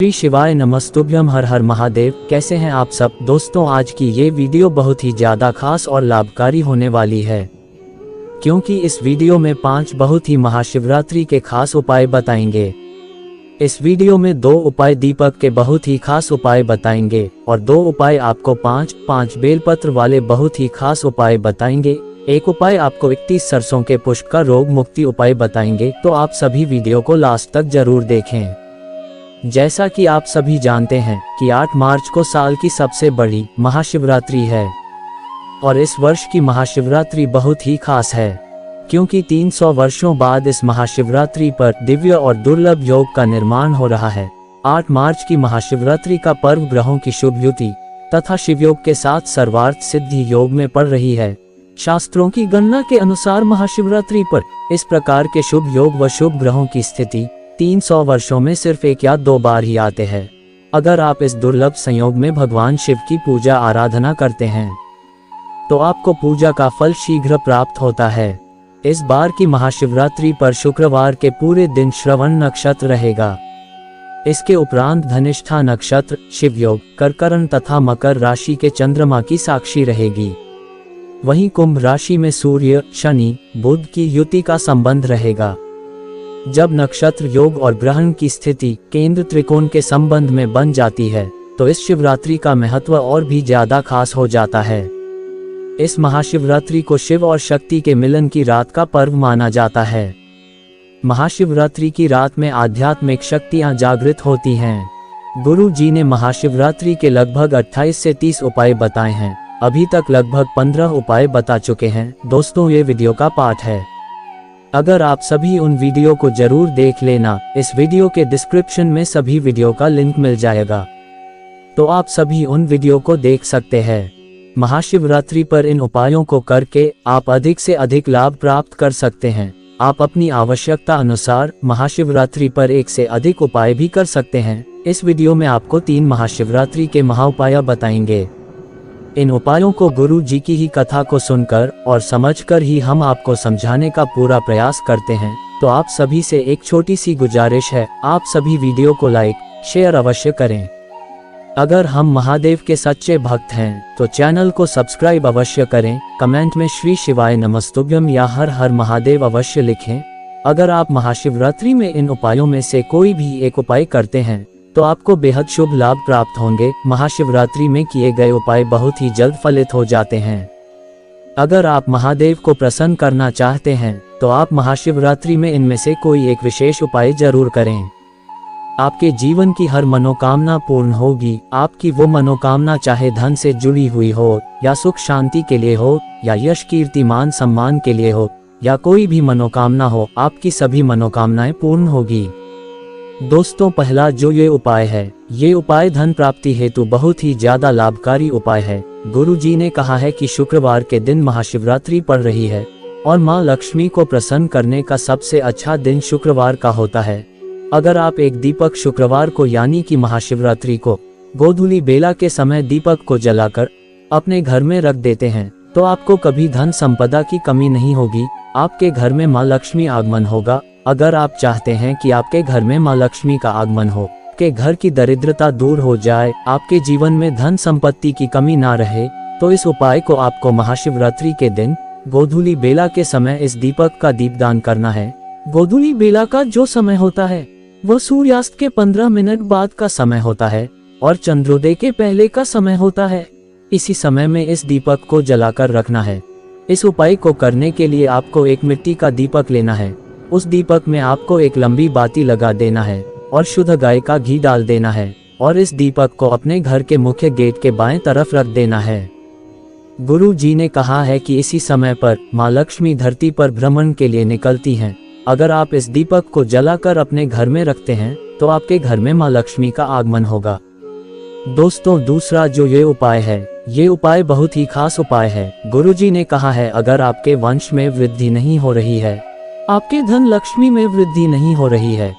श्री शिवाय नमस्तुभ्यम। हर हर महादेव। कैसे हैं आप सब दोस्तों। आज की ये वीडियो बहुत ही ज़्यादा खास और लाभकारी होने वाली है, क्योंकि इस वीडियो में 5 बहुत ही महाशिवरात्रि के खास उपाय बताएंगे। इस वीडियो में 2 उपाय दीपक के बहुत ही खास उपाय बताएंगे और 2 उपाय आपको 5 बेलपत्र वाले बहुत ही खास उपाय बताएंगे। एक उपाय आपको 31 सरसों के पुष्प का रोग मुक्ति उपाय बताएंगे। तो आप सभी वीडियो को लास्ट तक जरूर देखें। जैसा कि आप सभी जानते हैं कि 8 मार्च को साल की सबसे बड़ी महाशिवरात्रि है और इस वर्ष की महाशिवरात्रि बहुत ही खास है, क्योंकि 300 वर्षों बाद इस महाशिवरात्रि पर दिव्य और दुर्लभ योग का निर्माण हो रहा है। 8 मार्च की महाशिवरात्रि का पर्व ग्रहों की शुभ युति तथा शिवयोग के साथ सर्वार्थ सिद्धि योग में पड़ रही है। शास्त्रों की गणना के अनुसार महाशिवरात्रि पर इस प्रकार के शुभ योग व शुभ ग्रहों की स्थिति 300 वर्षों में सिर्फ 1 या 2 बार ही आते हैं। अगर आप इस दुर्लभ संयोग में भगवान शिव की पूजा आराधना करते हैं तो आपको पूजा का फल शीघ्र प्राप्त होता है। इस बार की महाशिवरात्रि पर शुक्रवार के पूरे दिन श्रवण नक्षत्र रहेगा। इसके उपरांत धनिष्ठा नक्षत्र, शिवयोग, कर्करण तथा मकर राशि के चंद्रमा की साक्षी रहेगी। वहीं कुंभ राशि में सूर्य, शनि, बुध की युति का संबंध रहेगा। जब नक्षत्र योग और ग्रहण की स्थिति केंद्र त्रिकोण के संबंध में बन जाती है तो इस शिवरात्रि का महत्व और भी ज्यादा खास हो जाता है। इस महाशिवरात्रि को शिव और शक्ति के मिलन की रात का पर्व माना जाता है। महाशिवरात्रि की रात में आध्यात्मिक शक्तियां जागृत होती हैं। गुरु जी ने महाशिवरात्रि के लगभग 28 से 30 उपाय बताए हैं। अभी तक लगभग 15 उपाय बता चुके हैं। दोस्तों, ये वीडियो का पार्ट है। अगर आप सभी उन वीडियो को जरूर देख लेना। इस वीडियो के डिस्क्रिप्शन में सभी वीडियो का लिंक मिल जाएगा, तो आप सभी उन वीडियो को देख सकते हैं। महाशिवरात्रि पर इन उपायों को करके आप अधिक से अधिक लाभ प्राप्त कर सकते हैं। आप अपनी आवश्यकता अनुसार महाशिवरात्रि पर 1 से अधिक उपाय भी कर सकते हैं। इस वीडियो में आपको 3 महाशिवरात्रि के महाउपाय बताएंगे। इन उपायों को गुरु जी की ही कथा को सुनकर और समझकर ही हम आपको समझाने का पूरा प्रयास करते हैं। तो आप सभी से एक छोटी सी गुजारिश है, आप सभी वीडियो को लाइक शेयर अवश्य करें। अगर हम महादेव के सच्चे भक्त हैं तो चैनल को सब्सक्राइब अवश्य करें। कमेंट में श्री शिवाय नमस्तुभ्यम या हर हर महादेव अवश्य लिखें। अगर आप महाशिवरात्रि में इन उपायों में से कोई भी एक उपाय करते हैं तो आपको बेहद शुभ लाभ प्राप्त होंगे। महाशिवरात्रि में किए गए उपाय बहुत ही जल्द फलित हो जाते हैं। अगर आप महादेव को प्रसन्न करना चाहते हैं तो आप महाशिवरात्रि में इनमें से कोई एक विशेष उपाय जरूर करें। आपके जीवन की हर मनोकामना पूर्ण होगी। आपकी वो मनोकामना चाहे धन से जुड़ी हुई हो या सुख शांति के लिए हो या यश कीर्ति मान सम्मान के लिए हो या कोई भी मनोकामना हो, आपकी सभी मनोकामनाएं पूर्ण होगी। दोस्तों, पहला जो ये उपाय है, ये उपाय धन प्राप्ति हेतु बहुत ही ज्यादा लाभकारी उपाय है। गुरु जी ने कहा है कि शुक्रवार के दिन महाशिवरात्रि पड़ रही है और माँ लक्ष्मी को प्रसन्न करने का सबसे अच्छा दिन शुक्रवार का होता है। अगर आप एक दीपक शुक्रवार को यानी कि महाशिवरात्रि को गोधूली बेला के समय दीपक को जलाकर अपने घर में रख देते हैं तो आपको कभी धन संपदा की कमी नहीं होगी। आपके घर में माँ लक्ष्मी आगमन होगा। अगर आप चाहते हैं कि आपके घर में माँ लक्ष्मी का आगमन हो, के घर की दरिद्रता दूर हो जाए, आपके जीवन में धन संपत्ति की कमी ना रहे, तो इस उपाय को आपको महाशिवरात्रि के दिन गोधूली बेला के समय इस दीपक का दीपदान करना है। गोधूली बेला का जो समय होता है वह सूर्यास्त के 15 मिनट बाद का समय होता है और चंद्रोदय के पहले का समय होता है। इसी समय में इस दीपक को जलाकर रखना है। इस उपाय को करने के लिए आपको एक मिट्टी का दीपक लेना है। उस दीपक में आपको एक लंबी बाती लगा देना है और शुद्ध गाय का घी डाल देना है और इस दीपक को अपने घर के मुख्य गेट के बाएं तरफ रख देना है। गुरु जी ने कहा है कि इसी समय पर माँ लक्ष्मी धरती पर भ्रमण के लिए निकलती हैं। अगर आप इस दीपक को जलाकर अपने घर में रखते हैं तो आपके घर में माँ लक्ष्मी का आगमन होगा। दोस्तों, दूसरा जो ये उपाय है, ये उपाय बहुत ही खास उपाय है। गुरु जी ने कहा है, अगर आपके वंश में वृद्धि नहीं हो रही है, आपके धन लक्ष्मी में वृद्धि नहीं हो रही है,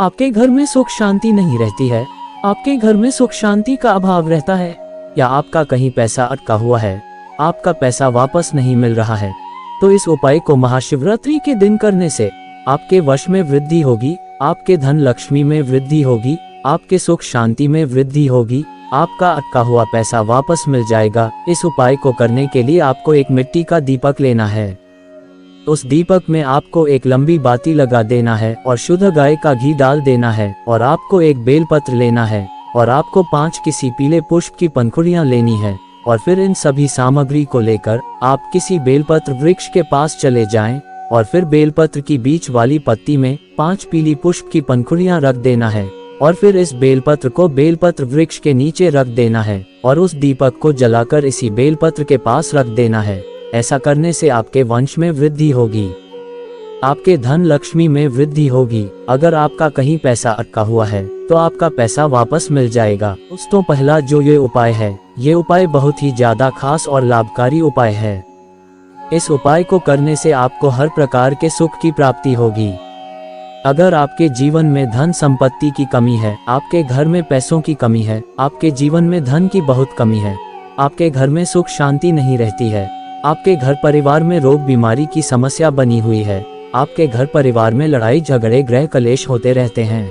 आपके घर में सुख शांति नहीं रहती है, आपके घर में सुख शांति का अभाव रहता है या आपका कहीं पैसा अटका हुआ है, आपका पैसा वापस नहीं मिल रहा है, तो इस उपाय को महाशिवरात्रि के दिन करने से आपके वश में वृद्धि होगी, आपके धन लक्ष्मी में वृद्धि होगी, आपके सुख शांति में वृद्धि होगी, आपका अटका हुआ पैसा वापस मिल जाएगा। इस उपाय को करने के लिए आपको एक मिट्टी का दीपक लेना है। उस दीपक में आपको एक लंबी बाती लगा देना है और शुद्ध गाय का घी डाल देना है और आपको एक बेलपत्र लेना है और आपको 5 किसी पीले पुष्प की पंखुड़ियां लेनी है और फिर इन सभी सामग्री को लेकर आप किसी बेलपत्र वृक्ष के पास चले जाएं और फिर बेलपत्र की बीच वाली पत्ती में 5 पीली पुष्प की पंखुड़ियां रख देना है और फिर इस बेलपत्र को बेलपत्र वृक्ष के नीचे रख देना है और उस दीपक को जलाकर इसी बेलपत्र के पास रख देना है। ऐसा करने से आपके वंश में वृद्धि होगी, आपके धन लक्ष्मी में वृद्धि होगी। अगर आपका कहीं पैसा अटका हुआ है तो आपका पैसा वापस मिल जाएगा। दोस्तों, पहला जो ये उपाय है, ये उपाय बहुत ही ज्यादा खास और लाभकारी उपाय है। इस उपाय को करने से आपको हर प्रकार के सुख की प्राप्ति होगी। अगर आपके जीवन में धन संपत्ति की कमी है, आपके घर में पैसों की कमी है, आपके जीवन में धन की बहुत कमी है, आपके घर में सुख शांति नहीं रहती है, आपके घर परिवार में रोग बीमारी की समस्या बनी हुई है, आपके घर परिवार में लड़ाई झगड़े गृह कलेश होते रहते हैं,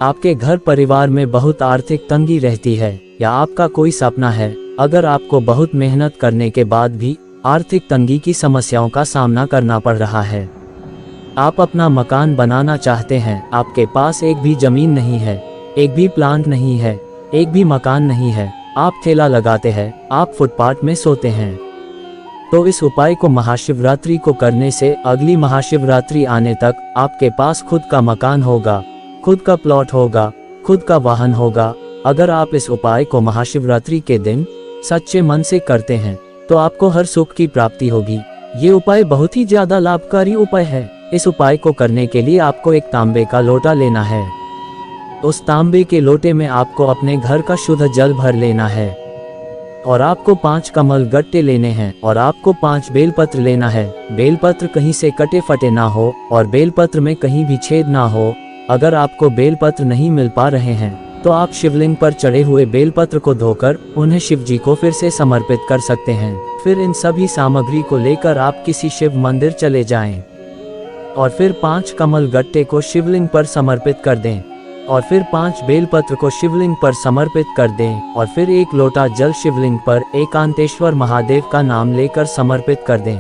आपके घर परिवार में बहुत आर्थिक तंगी रहती है, या आपका कोई सपना है, अगर आपको बहुत मेहनत करने के बाद भी आर्थिक तंगी की समस्याओं का सामना करना पड़ रहा है, आप अपना मकान बनाना चाहते हैं, आपके पास एक भी जमीन नहीं है, एक भी प्लांट नहीं है, एक भी मकान नहीं है, आप ठेला लगाते हैं, आप फुटपाथ में सोते हैं, तो इस उपाय को महाशिवरात्रि को करने से अगली महाशिवरात्रि आने तक आपके पास खुद का मकान होगा, खुद का प्लॉट होगा, खुद का वाहन होगा। अगर आप इस उपाय को महाशिवरात्रि के दिन सच्चे मन से करते हैं तो आपको हर सुख की प्राप्ति होगी। ये उपाय बहुत ही ज्यादा लाभकारी उपाय है। इस उपाय को करने के लिए आपको एक तांबे का लोटा लेना है। उस तांबे के लोटे में आपको अपने घर का शुद्ध जल भर लेना है और आपको 5 कमल गट्टे लेने हैं और आपको 5 बेलपत्र लेना है। बेलपत्र कहीं से कटे फटे ना हो और बेलपत्र में कहीं भी छेद ना हो। अगर आपको बेलपत्र नहीं मिल पा रहे हैं तो आप शिवलिंग पर चढ़े हुए बेलपत्र को धोकर उन्हें शिव जी को फिर से समर्पित कर सकते हैं। फिर इन सभी सामग्री को लेकर आप किसी शिव मंदिर चले जाएं और फिर 5 कमल गट्टे को शिवलिंग पर समर्पित कर दें और फिर 5 बेलपत्र को शिवलिंग पर समर्पित कर दें और फिर 1 लोटा जल शिवलिंग पर एकांतेश्वर महादेव का नाम लेकर समर्पित कर दें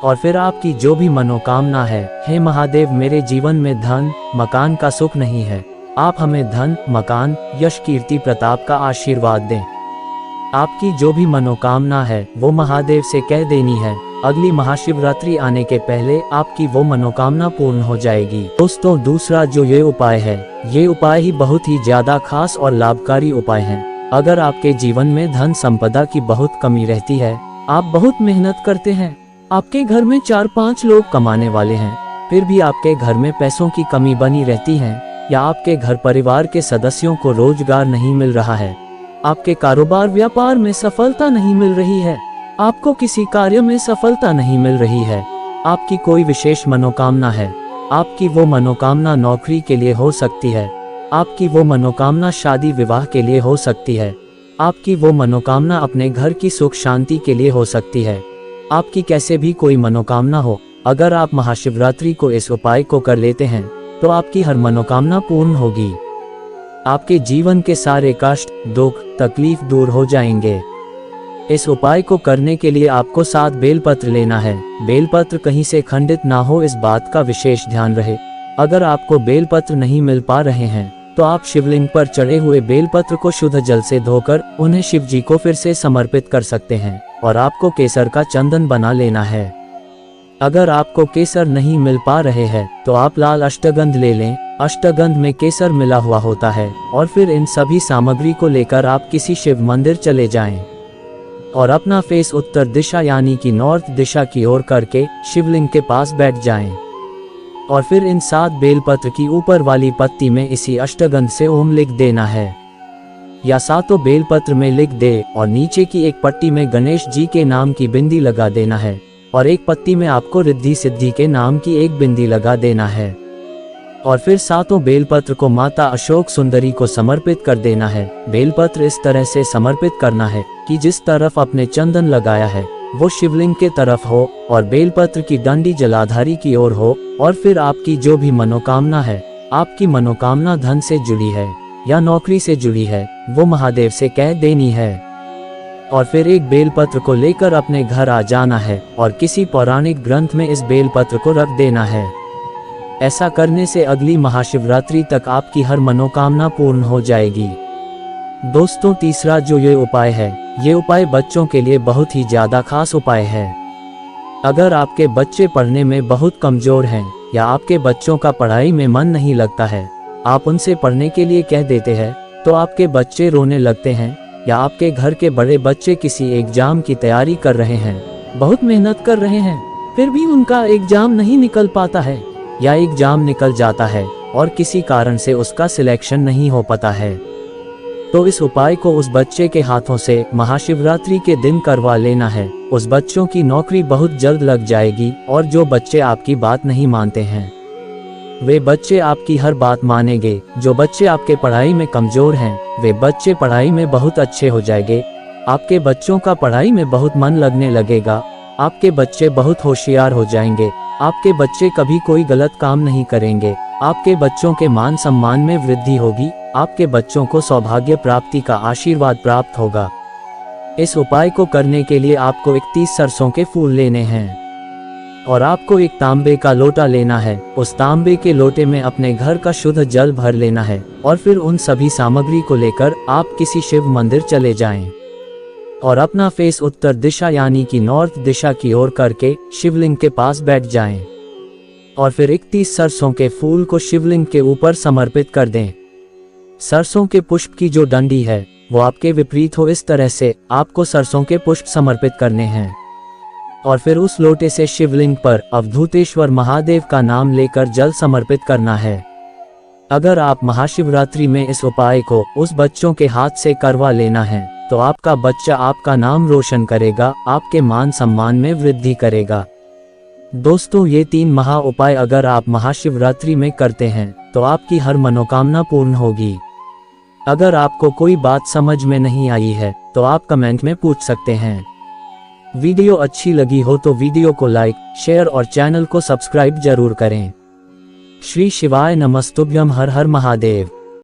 और फिर आपकी जो भी मनोकामना है, हे महादेव मेरे जीवन में धन मकान का सुख नहीं है, आप हमें धन मकान यश कीर्ति प्रताप का आशीर्वाद दें। आपकी जो भी मनोकामना है वो महादेव से कह देनी है। अगली महाशिवरात्रि आने के पहले आपकी वो मनोकामना पूर्ण हो जाएगी। दोस्तों, दूसरा जो ये उपाय है, ये उपाय ही बहुत ही ज्यादा खास और लाभकारी उपाय है। अगर आपके जीवन में धन संपदा की बहुत कमी रहती है, आप बहुत मेहनत करते हैं, आपके घर में 4-5 लोग कमाने वाले हैं, फिर भी आपके घर में पैसों की कमी बनी रहती है, या आपके घर परिवार के सदस्यों को रोजगार नहीं मिल रहा है, आपके कारोबार व्यापार में सफलता नहीं मिल रही है, आपको किसी कार्य में सफलता नहीं मिल रही है, आपकी कोई विशेष मनोकामना है, आपकी वो मनोकामना नौकरी के लिए हो सकती है, आपकी वो मनोकामना शादी विवाह के लिए हो सकती है, आपकी वो मनोकामना अपने घर की सुख शांति के लिए हो सकती है, आपकी कैसे भी कोई मनोकामना हो, अगर आप महाशिवरात्रि को इस उपाय को कर लेते हैं तो आपकी हर मनोकामना पूर्ण होगी। आपके जीवन के सारे कष्ट दुख तकलीफ दूर हो जाएंगे। इस उपाय को करने के लिए आपको 7 बेलपत्र लेना है। बेलपत्र कहीं से खंडित ना हो, इस बात का विशेष ध्यान रहे। अगर आपको बेलपत्र नहीं मिल पा रहे हैं तो आप शिवलिंग पर चढ़े हुए बेलपत्र को शुद्ध जल से धोकर उन्हें शिव जी को फिर से समर्पित कर सकते हैं और आपको केसर का चंदन बना लेना है। अगर आपको केसर नहीं मिल पा रहे हैं तो आप लाल अष्टगंध ले लें। अष्टगंध में केसर मिला हुआ होता है। और फिर इन सभी सामग्री को लेकर आप किसी शिव मंदिर चले जाएं और अपना फेस उत्तर दिशा यानी कि नॉर्थ दिशा की ओर करके शिवलिंग के पास बैठ जाएं और फिर इन 7 बेलपत्र की ऊपर वाली पत्ती में इसी अष्टगंध से ओम लिख देना है या 7 बेलपत्र में लिख दे और नीचे की एक पट्टी में गणेश जी के नाम की बिंदी लगा देना है और एक पत्ती में आपको रिद्धि सिद्धि के नाम की एक बिंदी लगा देना है और फिर 7 बेलपत्र को माता अशोक सुंदरी को समर्पित कर देना है। बेलपत्र इस तरह से समर्पित करना है कि जिस तरफ आपने चंदन लगाया है वो शिवलिंग के तरफ हो और बेलपत्र की डंडी जलाधारी की ओर हो और फिर आपकी जो भी मनोकामना है आपकी मनोकामना धन से जुड़ी है या नौकरी से जुड़ी है, वो महादेव से कह देनी है। और फिर एक बेलपत्र को लेकर अपने घर आ जाना है और किसी पौराणिक ग्रंथ में इस बेलपत्र को रख देना है। ऐसा करने से अगली महाशिवरात्रि तक आपकी हर मनोकामना पूर्ण हो जाएगी। दोस्तों, तीसरा जो ये उपाय है, ये उपाय बच्चों के लिए बहुत ही ज्यादा खास उपाय है। अगर आपके बच्चे पढ़ने में बहुत कमजोर हैं या आपके बच्चों का पढ़ाई में मन नहीं लगता है, आप उनसे पढ़ने के लिए कह देते हैं तो आपके बच्चे रोने लगते हैं, या आपके घर के बड़े बच्चे किसी एग्जाम की तैयारी कर रहे हैं, बहुत मेहनत कर रहे हैं, फिर भी उनका एग्जाम नहीं निकल पाता है या एग्जाम निकल जाता है और किसी कारण से उसका सिलेक्शन नहीं हो पाता है, तो इस उपाय को उस बच्चे के हाथों से महाशिवरात्रि के दिन करवा लेना है। उस बच्चों की नौकरी बहुत जल्द लग जाएगी और जो बच्चे आपकी बात नहीं मानते हैं, वे बच्चे आपकी हर बात मानेंगे। जो बच्चे आपके पढ़ाई में कमजोर हैं, वे बच्चे पढ़ाई में बहुत अच्छे हो जाएंगे। आपके बच्चों का पढ़ाई में बहुत मन लगने लगेगा। आपके बच्चे बहुत होशियार हो जाएंगे। आपके बच्चे कभी कोई गलत काम नहीं करेंगे। आपके बच्चों के मान सम्मान में वृद्धि होगी। आपके बच्चों को सौभाग्य प्राप्ति का आशीर्वाद प्राप्त होगा। इस उपाय को करने के लिए आपको 31 सरसों के फूल लेने हैं और आपको एक तांबे का लोटा लेना है। उस तांबे के लोटे में अपने घर का शुद्ध जल भर लेना है और फिर उन सभी सामग्री को लेकर आप किसी शिव मंदिर चले जाएं और अपना फेस उत्तर दिशा यानी कि नॉर्थ दिशा की ओर करके शिवलिंग के पास बैठ जाएं और फिर 31 सरसों के फूल को शिवलिंग के ऊपर समर्पित कर दें। सरसों के पुष्प की जो डंडी है वो आपके विपरीत हो, इस तरह से आपको सरसों के पुष्प समर्पित करने हैं और फिर उस लोटे से शिवलिंग पर अवधूतेश्वर महादेव का नाम लेकर जल समर्पित करना है। अगर आप महाशिवरात्रि में इस उपाय को उस बच्चों के हाथ से करवा लेना है तो आपका बच्चा आपका नाम रोशन करेगा, आपके मान सम्मान में वृद्धि करेगा। दोस्तों, ये 3 महा उपाय अगर आप महाशिवरात्रि में करते हैं तो आपकी हर मनोकामना पूर्ण होगी। अगर आपको कोई बात समझ में नहीं आई है तो आप कमेंट में पूछ सकते हैं। वीडियो अच्छी लगी हो तो वीडियो को लाइक, शेयर और चैनल को सब्सक्राइब जरूर करें। श्री शिवाय नमस्तुभ्यम। हर हर महादेव।